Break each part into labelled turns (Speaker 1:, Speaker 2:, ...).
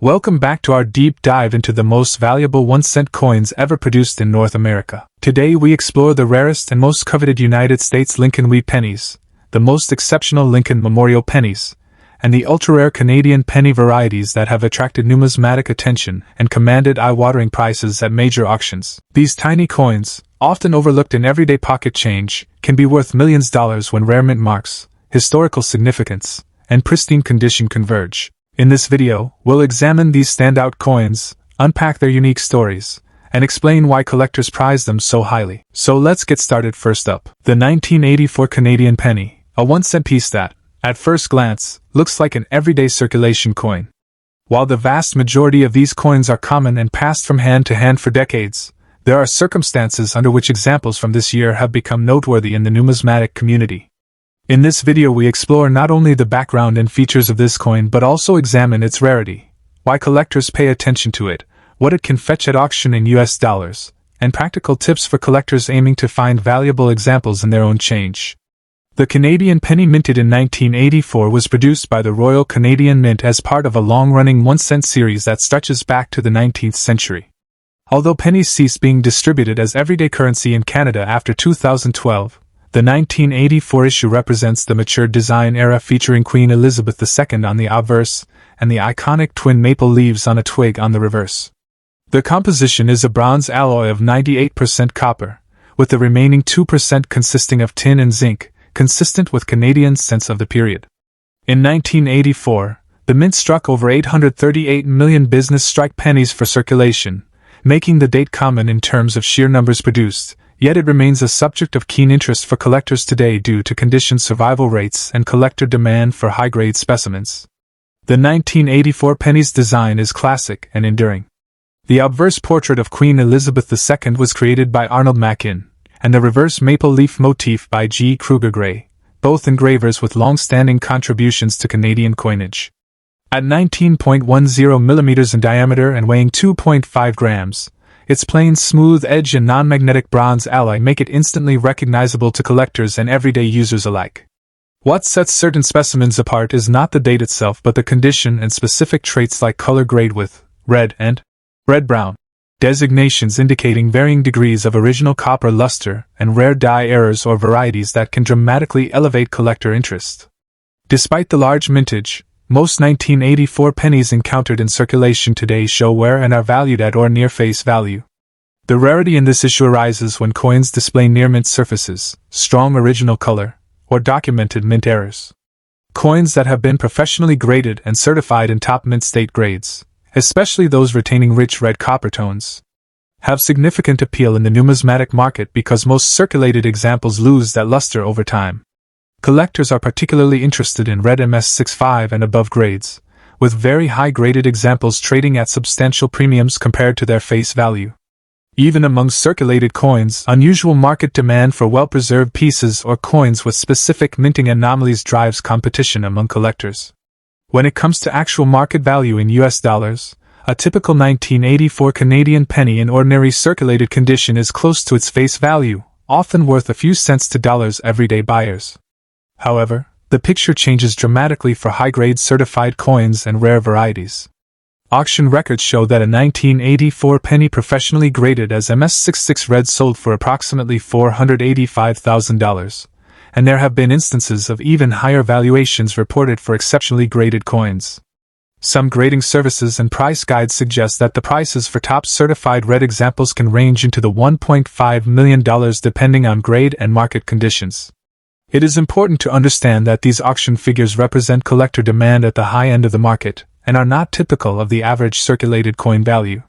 Speaker 1: Welcome back to our deep dive into the most valuable 1-cent coins ever produced in North America. Today we explore the rarest and most coveted United States Lincoln Wheat pennies, the most exceptional Lincoln Memorial pennies, and the ultra-rare Canadian penny varieties that have attracted numismatic attention and commanded eye-watering prices at major auctions. These tiny coins, often overlooked in everyday pocket change, can be worth millions of dollars when rare mint marks, historical significance, and pristine condition converge. In this video, we'll examine these standout coins, unpack their unique stories, and explain why collectors prize them so highly. So let's get started. First up, the 1984 Canadian penny, a 1-cent piece that, at first glance, looks like an everyday circulation coin. While the vast majority of these coins are common and passed from hand to hand for decades, there are circumstances under which examples from this year have become noteworthy in the numismatic community. In this video we explore not only the background and features of this coin but also examine its rarity, why collectors pay attention to it, what it can fetch at auction in US dollars, and practical tips for collectors aiming to find valuable examples in their own change. The Canadian penny minted in 1984 was produced by the Royal Canadian Mint as part of a long-running 1-cent series that stretches back to the 19th century. Although pennies ceased being distributed as everyday currency in Canada after 2012, the 1984 issue represents the mature design era featuring Queen Elizabeth II on the obverse and the iconic twin maple leaves on a twig on the reverse. The composition is a bronze alloy of 98% copper, with the remaining 2% consisting of tin and zinc, consistent with Canadians' sense of the period. In 1984, the mint struck over 838 million business strike pennies for circulation, making the date common in terms of sheer numbers produced. Yet it remains a subject of keen interest for collectors today due to conditioned survival rates and collector demand for high-grade specimens. The 1984 penny's design is classic and enduring. The obverse portrait of Queen Elizabeth II was created by Arnold Mackin, and the reverse maple leaf motif by G. Kruger Gray, both engravers with long-standing contributions to Canadian coinage. At 19.10 mm in diameter and weighing 2.5 grams, its plain, smooth edge and non-magnetic bronze alloy make it instantly recognizable to collectors and everyday users alike. What sets certain specimens apart is not the date itself but the condition and specific traits like color grade with red and red-brown designations indicating varying degrees of original copper luster and rare dye errors or varieties that can dramatically elevate collector interest. Despite the large mintage, most 1984 pennies encountered in circulation today show wear and are valued at or near face value. The rarity in this issue arises when coins display near mint surfaces, strong original color, or documented mint errors. Coins that have been professionally graded and certified in top mint state grades, especially those retaining rich red copper tones, have significant appeal in the numismatic market because most circulated examples lose that luster over time. Collectors are particularly interested in red MS65 and above grades, with very high-graded examples trading at substantial premiums compared to their face value. Even among circulated coins, unusual market demand for well-preserved pieces or coins with specific minting anomalies drives competition among collectors. When it comes to actual market value in US dollars, a typical 1984 Canadian penny in ordinary circulated condition is close to its face value, often worth a few cents to dollars everyday buyers. However, the picture changes dramatically for high-grade certified coins and rare varieties. Auction records show that a 1984 penny professionally graded as MS66 red sold for approximately $485,000, and there have been instances of even higher valuations reported for exceptionally graded coins. Some grading services and price guides suggest that the prices for top certified red examples can range into the $1.5 million depending on grade and market conditions. It is important to understand that these auction figures represent collector demand at the high end of the market, and are not typical of the average circulated coin value.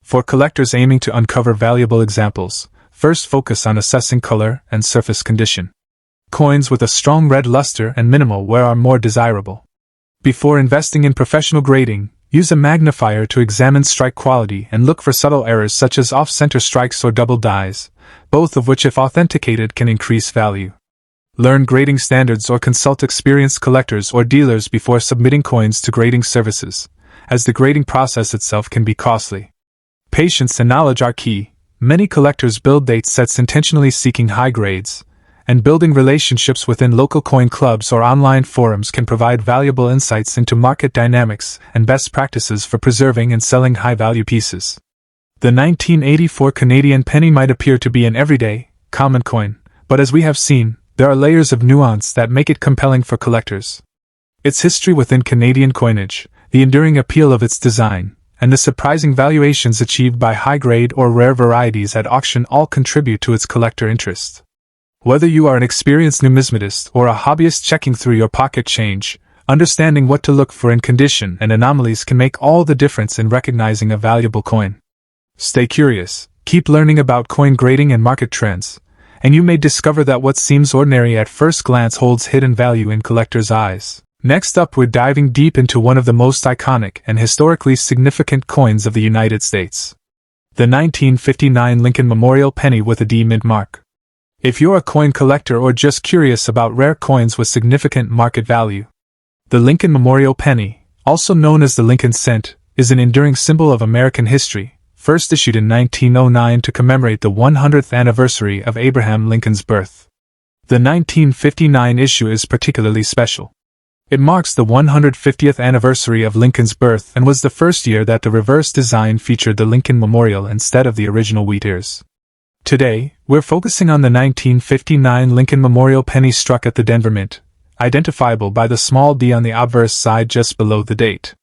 Speaker 1: For collectors aiming to uncover valuable examples, first focus on assessing color and surface condition. Coins with a strong red luster and minimal wear are more desirable. Before investing in professional grading, use a magnifier to examine strike quality and look for subtle errors such as off-center strikes or double dyes, both of which if authenticated can increase value. Learn grading standards or consult experienced collectors or dealers before submitting coins to grading services, as the grading process itself can be costly. Patience and knowledge are key. Many collectors build date sets intentionally seeking high grades, and building relationships within local coin clubs or online forums can provide valuable insights into market dynamics and best practices for preserving and selling high-value pieces. The 1984 Canadian penny might appear to be an everyday, common coin, but as we have seen, there are layers of nuance that make it compelling for collectors. Its history within Canadian coinage, the enduring appeal of its design, and the surprising valuations achieved by high-grade or rare varieties at auction all contribute to its collector interest. Whether you are an experienced numismatist or a hobbyist checking through your pocket change, understanding what to look for in condition and anomalies can make all the difference in recognizing a valuable coin. Stay curious, keep learning about coin grading and market trends, and you may discover that what seems ordinary at first glance holds hidden value in collectors' eyes. Next up, we're diving deep into one of the most iconic and historically significant coins of the United States. The 1959 Lincoln Memorial Penny with a D mint mark. If you're a coin collector or just curious about rare coins with significant market value, the Lincoln Memorial Penny, also known as the Lincoln Cent, is an enduring symbol of American history, first issued in 1909 to commemorate the 100th anniversary of Abraham Lincoln's birth. The 1959 issue is particularly special. It marks the 150th anniversary of Lincoln's birth and was the first year that the reverse design featured the Lincoln Memorial instead of the original wheat ears. Today, we're focusing on the 1959 Lincoln Memorial Penny struck at the Denver Mint, identifiable by the small d on the obverse side just below the date.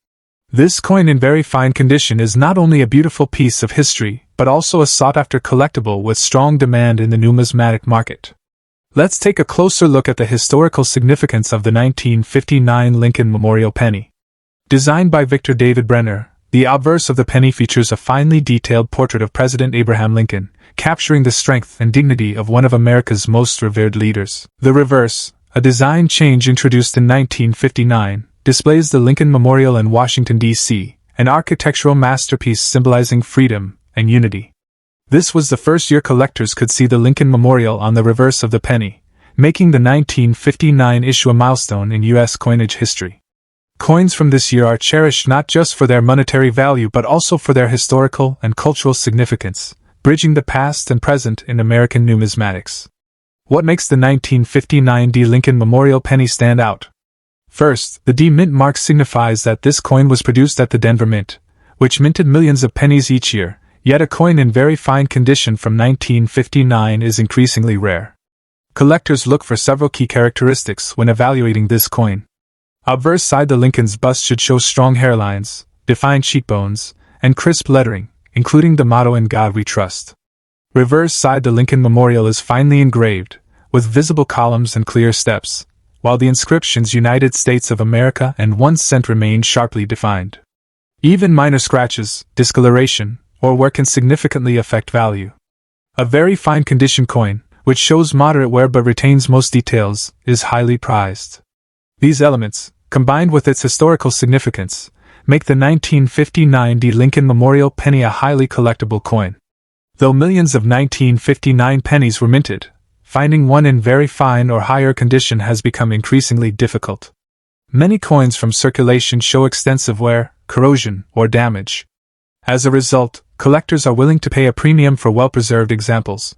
Speaker 1: This coin in very fine condition is not only a beautiful piece of history, but also a sought-after collectible with strong demand in the numismatic market. Let's take a closer look at the historical significance of the 1959 Lincoln Memorial Penny. Designed by Victor David Brenner, the obverse of the penny features a finely detailed portrait of President Abraham Lincoln, capturing the strength and dignity of one of America's most revered leaders. The reverse, a design change introduced in 1959, displays the Lincoln Memorial in Washington, D.C., an architectural masterpiece symbolizing freedom and unity. This was the first year collectors could see the Lincoln Memorial on the reverse of the penny, making the 1959 issue a milestone in U.S. coinage history. Coins from this year are cherished not just for their monetary value but also for their historical and cultural significance, bridging the past and present in American numismatics. What makes the 1959 D Lincoln Memorial Penny stand out? First, the D mint mark signifies that this coin was produced at the Denver Mint, which minted millions of pennies each year, yet a coin in very fine condition from 1959 is increasingly rare. Collectors look for several key characteristics when evaluating this coin. Obverse side, the Lincoln's bust should show strong hairlines, defined cheekbones, and crisp lettering, including the motto "In God We Trust." Reverse side, the Lincoln Memorial is finely engraved, with visible columns and clear steps, while the inscriptions "United States of America" and "1 cent" remain sharply defined. Even minor scratches, discoloration, or wear can significantly affect value. A very fine condition coin, which shows moderate wear but retains most details, is highly prized. These elements, combined with its historical significance, make the 1959 D Lincoln Memorial Penny a highly collectible coin. Though millions of 1959 pennies were minted, finding one in very fine or higher condition has become increasingly difficult. Many coins from circulation show extensive wear, corrosion, or damage. As a result, collectors are willing to pay a premium for well-preserved examples.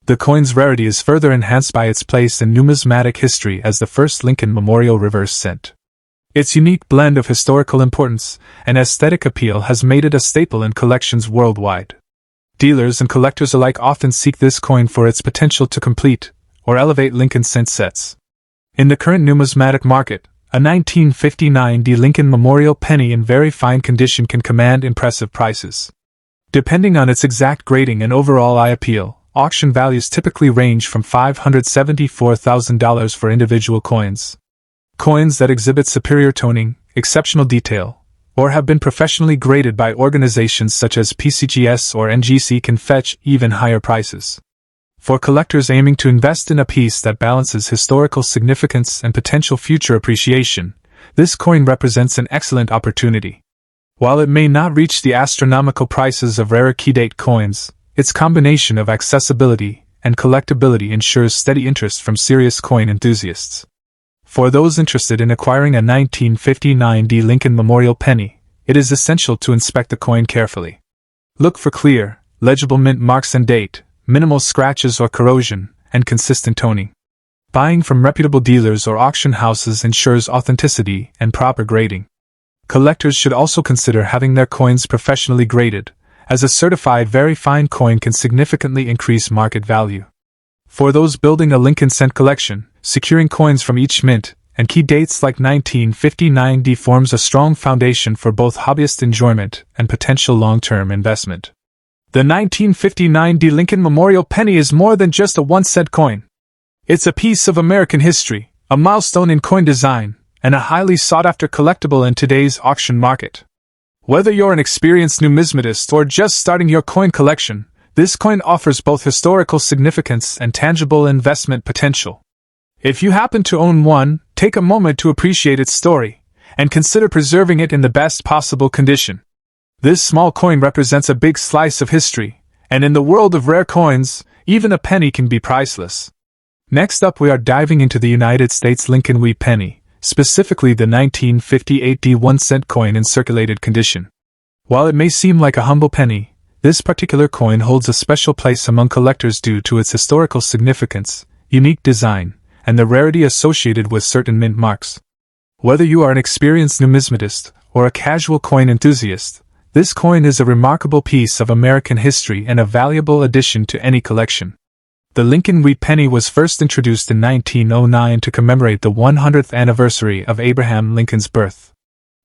Speaker 1: The coin's rarity is further enhanced by its place in numismatic history as the first Lincoln Memorial reverse cent. Its unique blend of historical importance and aesthetic appeal has made it a staple in collections worldwide. Dealers and collectors alike often seek this coin for its potential to complete or elevate Lincoln cent sets. In the current numismatic market, a 1959 D Lincoln Memorial Penny in very fine condition can command impressive prices. Depending on its exact grading and overall eye appeal, auction values typically range from $574,000 for individual coins. Coins that exhibit superior toning, exceptional detail, or have been professionally graded by organizations such as PCGS or NGC can fetch even higher prices. For collectors aiming to invest in a piece that balances historical significance and potential future appreciation, this coin represents an excellent opportunity. While it may not reach the astronomical prices of rarer key-date coins, its combination of accessibility and collectability ensures steady interest from serious coin enthusiasts. For those interested in acquiring a 1959 D Lincoln Memorial Penny, it is essential to inspect the coin carefully. Look for clear, legible mint marks and date, minimal scratches or corrosion, and consistent toning. Buying from reputable dealers or auction houses ensures authenticity and proper grading. Collectors should also consider having their coins professionally graded, as a certified very fine coin can significantly increase market value. For those building a Lincoln cent collection, securing coins from each mint and key dates like 1959 forms a strong foundation for both hobbyist enjoyment and potential long-term investment. The 1959 Lincoln Memorial Penny is more than just a 1-cent coin. It's a piece of American history, a milestone in coin design, and a highly sought-after collectible in today's auction market. Whether you're an experienced numismatist or just starting your coin collection, this coin offers both historical significance and tangible investment potential. If you happen to own one, take a moment to appreciate its story, and consider preserving it in the best possible condition. This small coin represents a big slice of history, and in the world of rare coins, even a penny can be priceless. Next up, we are diving into the United States Lincoln Wheat Penny, specifically the 1958 1-cent coin in circulated condition. While it may seem like a humble penny, this particular coin holds a special place among collectors due to its historical significance, unique design, and the rarity associated with certain mint marks. Whether you are an experienced numismatist or a casual coin enthusiast, this coin is a remarkable piece of American history and a valuable addition to any collection. The Lincoln Wheat Penny was first introduced in 1909 to commemorate the 100th anniversary of Abraham Lincoln's birth.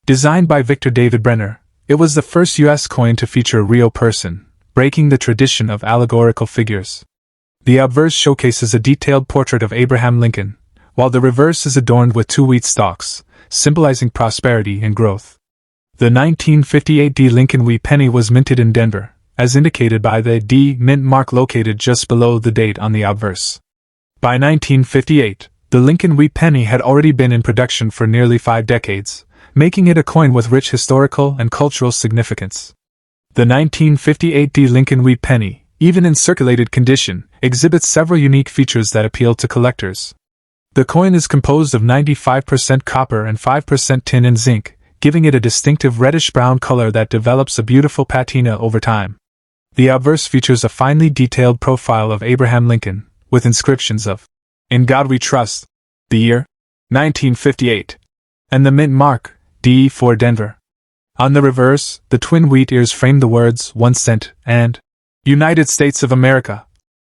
Speaker 1: Designed by Victor David Brenner, it was the first U.S. coin to feature a real person, breaking the tradition of allegorical figures. The obverse showcases a detailed portrait of Abraham Lincoln, while the reverse is adorned with 2 wheat stalks, symbolizing prosperity and growth. The 1958 Lincoln Wheat Penny was minted in Denver, as indicated by the D mint mark located just below the date on the obverse. By 1958, the Lincoln Wheat Penny had already been in production for nearly 5 decades, making it a coin with rich historical and cultural significance. The 1958 Lincoln Wheat Penny, even in circulated condition, exhibits several unique features that appeal to collectors. The coin is composed of 95% copper and 5% tin and zinc, giving it a distinctive reddish-brown color that develops a beautiful patina over time. The obverse features a finely detailed profile of Abraham Lincoln, with inscriptions of, "In God We Trust," the year, 1958, and the mint mark, D for Denver. On the reverse, the twin wheat ears frame the words 1 cent and United States of America,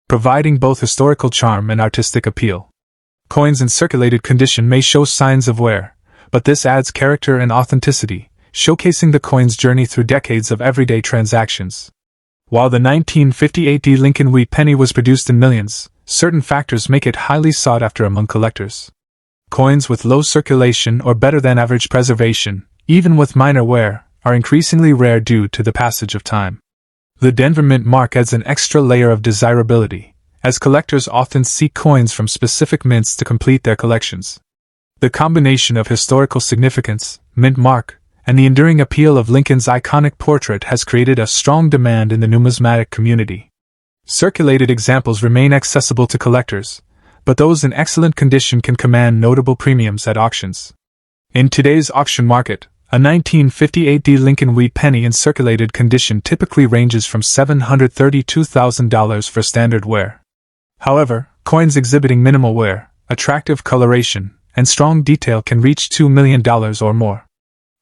Speaker 1: providing both historical charm and artistic appeal. Coins in circulated condition may show signs of wear, but this adds character and authenticity, showcasing the coin's journey through decades of everyday transactions. While the 1958 Lincoln Wheat Penny was produced in millions, certain factors make it highly sought after among collectors. Coins with low circulation or better than average preservation, even with minor wear, are increasingly rare due to the passage of time. The Denver mint mark adds an extra layer of desirability, as collectors often seek coins from specific mints to complete their collections. The combination of historical significance, mint mark, and the enduring appeal of Lincoln's iconic portrait has created a strong demand in the numismatic community. Circulated examples remain accessible to collectors, but those in excellent condition can command notable premiums at auctions. In today's auction market, a 1958 Lincoln Wheat Penny in circulated condition typically ranges from $732,000 for standard wear. However, coins exhibiting minimal wear, attractive coloration, and strong detail can reach $2 million or more.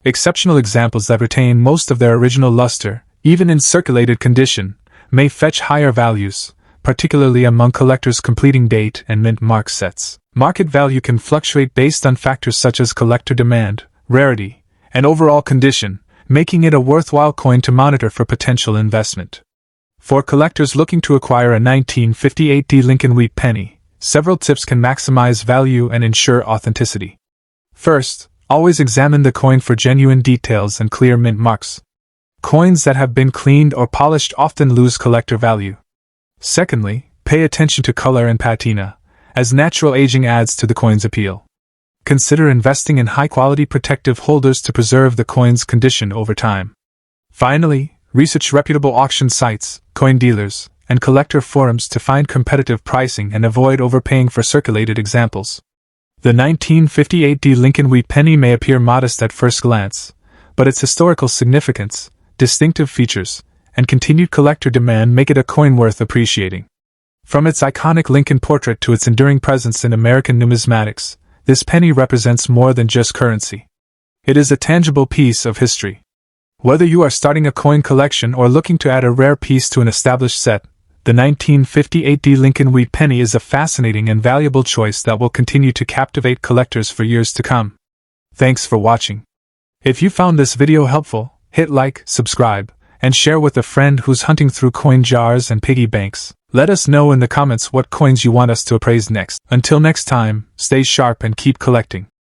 Speaker 1: Exceptional examples that retain most of their original luster, even in circulated condition, may fetch higher values, particularly among collectors completing date and mint mark sets. Market value can fluctuate based on factors such as collector demand, rarity, and overall condition, making it a worthwhile coin to monitor for potential investment. For collectors looking to acquire a 1958 Lincoln Wheat Penny, several tips can maximize value and ensure authenticity. First, always examine the coin for genuine details and clear mint marks. Coins that have been cleaned or polished often lose collector value. Secondly, pay attention to color and patina, as natural aging adds to the coin's appeal. Consider investing in high-quality protective holders to preserve the coin's condition over time. Finally, research reputable auction sites, coin dealers, and collector forums to find competitive pricing and avoid overpaying for circulated examples. The 1958 Lincoln Wheat Penny may appear modest at first glance, but its historical significance, distinctive features, and continued collector demand make it a coin worth appreciating. From its iconic Lincoln portrait to its enduring presence in American numismatics, this penny represents more than just currency. It is a tangible piece of history. Whether you are starting a coin collection or looking to add a rare piece to an established set, the 1958 D Lincoln Wheat penny is a fascinating and valuable choice that will continue to captivate collectors for years to come. Thanks for watching. If you found this video helpful, hit like, subscribe, and share with a friend who's hunting through coin jars and piggy banks. Let us know in the comments what coins you want us to appraise next. Until next time, stay sharp and keep collecting.